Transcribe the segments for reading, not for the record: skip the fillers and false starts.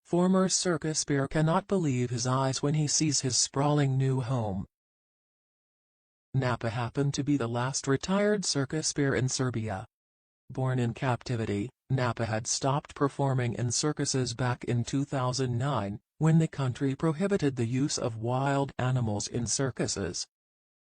Former circus bear cannot believe his eyes when he sees his sprawling new home. Napa happened to be the last retired circus bear in Serbia. Born in captivity, Napa had stopped performing in circuses back in 2009, when the country prohibited the use of wild animals in circuses.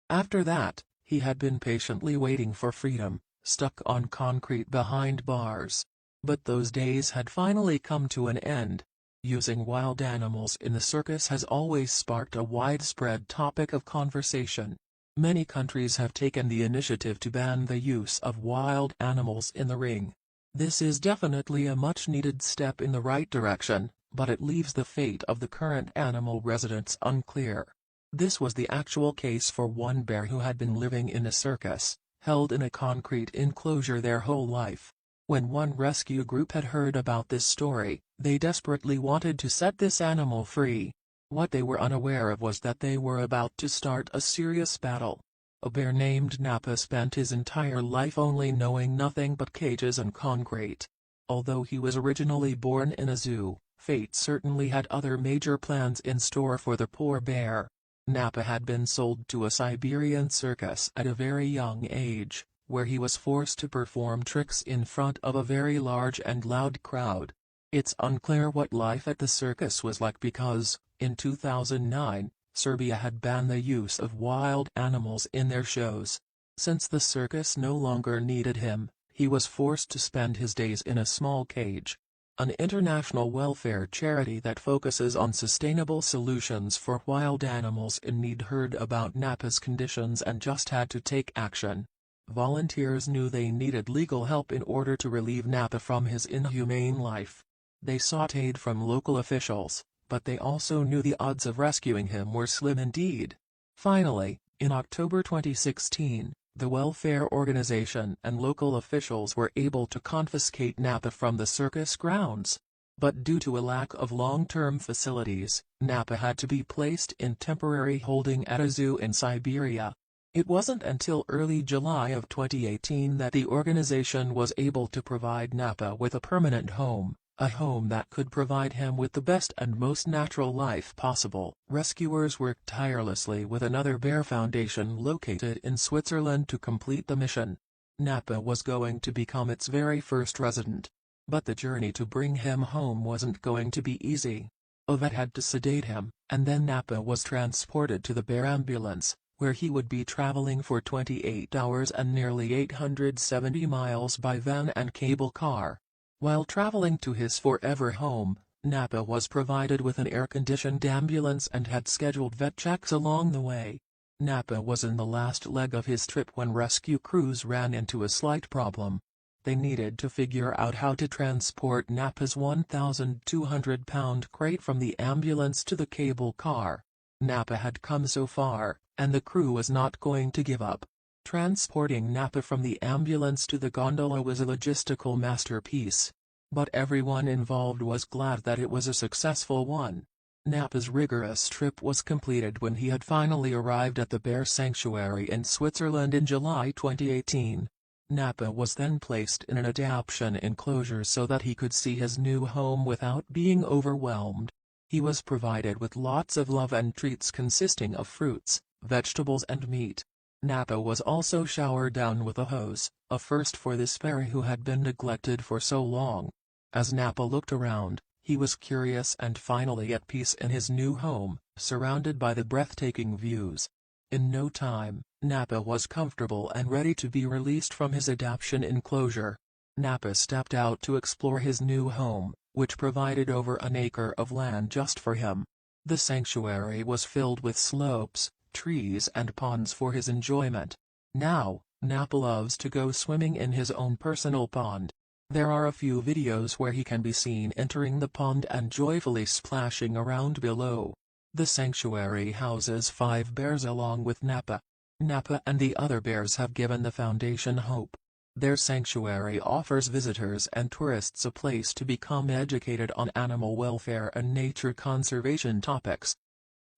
After that, he had been patiently waiting for freedom, stuck on concrete behind bars. But those days had finally come to an end. Using wild animals in the circus has always sparked a widespread topic of conversation. Many countries have taken the initiative to ban the use of wild animals in the ring. This is definitely a much-needed step in the right direction, but it leaves the fate of the current animal residents unclear. This was the actual case for one bear who had been living in a circus, held in a concrete enclosure their whole life. When one rescue group had heard about this story, they desperately wanted to set this animal free. What they were unaware of was that they were about to start a serious battle. A bear named Napa spent his entire life only knowing nothing but cages and concrete. Although he was originally born in a zoo, fate certainly had other major plans in store for the poor bear. Napa had been sold to a Siberian circus at a very young age, where he was forced to perform tricks in front of a very large and loud crowd. It's unclear what life at the circus was like because, in 2009, Serbia had banned the use of wild animals in their shows. Since the circus no longer needed him, he was forced to spend his days in a small cage. An international welfare charity that focuses on sustainable solutions for wild animals in need heard about Napa's conditions and just had to take action. Volunteers knew they needed legal help in order to relieve Napa from his inhumane life. They sought aid from local officials, but they also knew the odds of rescuing him were slim indeed. Finally, in October 2016, the welfare organization and local officials were able to confiscate Napa from the circus grounds. But due to a lack of long-term facilities, Napa had to be placed in temporary holding at a zoo in Siberia. It wasn't until early July of 2018 that the organization was able to provide Napa with a permanent home. A home that could provide him with the best and most natural life possible. Rescuers worked tirelessly with another bear foundation located in Switzerland to complete the mission. Napa was going to become its very first resident. But the journey to bring him home wasn't going to be easy. A vet had to sedate him, and then Napa was transported to the bear ambulance, where he would be traveling for 28 hours and nearly 870 miles by van and cable car. While traveling to his forever home, Napa was provided with an air-conditioned ambulance and had scheduled vet checks along the way. Napa was in the last leg of his trip when rescue crews ran into a slight problem. They needed to figure out how to transport Napa's 1,200-pound crate from the ambulance to the cable car. Napa had come so far, and the crew was not going to give up. Transporting Napa from the ambulance to the gondola was a logistical masterpiece. But everyone involved was glad that it was a successful one. Napa's rigorous trip was completed when he had finally arrived at the bear sanctuary in Switzerland in July 2018. Napa was then placed in an adoption enclosure so that he could see his new home without being overwhelmed. He was provided with lots of love and treats consisting of fruits, vegetables and meat. Napa was also showered down with a hose, a first for this bear who had been neglected for so long. As Napa looked around, he was curious and finally at peace in his new home, surrounded by the breathtaking views. In no time, Napa was comfortable and ready to be released from his adoption enclosure. Napa stepped out to explore his new home, which provided over an acre of land just for him. The sanctuary was filled with slopes, trees and ponds for his enjoyment. Now, Napa loves to go swimming in his own personal pond. There are a few videos where he can be seen entering the pond and joyfully splashing around below. The sanctuary houses 5 bears along with Napa. Napa and the other bears have given the foundation hope. Their sanctuary offers visitors and tourists a place to become educated on animal welfare and nature conservation topics.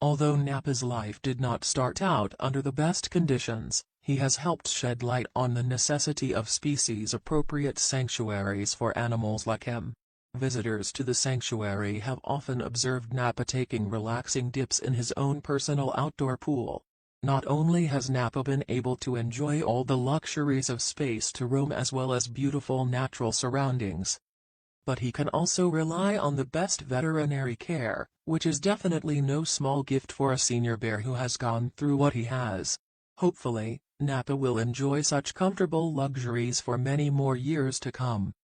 Although Napa's life did not start out under the best conditions, he has helped shed light on the necessity of species-appropriate sanctuaries for animals like him. Visitors to the sanctuary have often observed Napa taking relaxing dips in his own personal outdoor pool. Not only has Napa been able to enjoy all the luxuries of space to roam as well as beautiful natural surroundings, but he can also rely on the best veterinary care, which is definitely no small gift for a senior bear who has gone through what he has. Hopefully, Napa will enjoy such comfortable luxuries for many more years to come.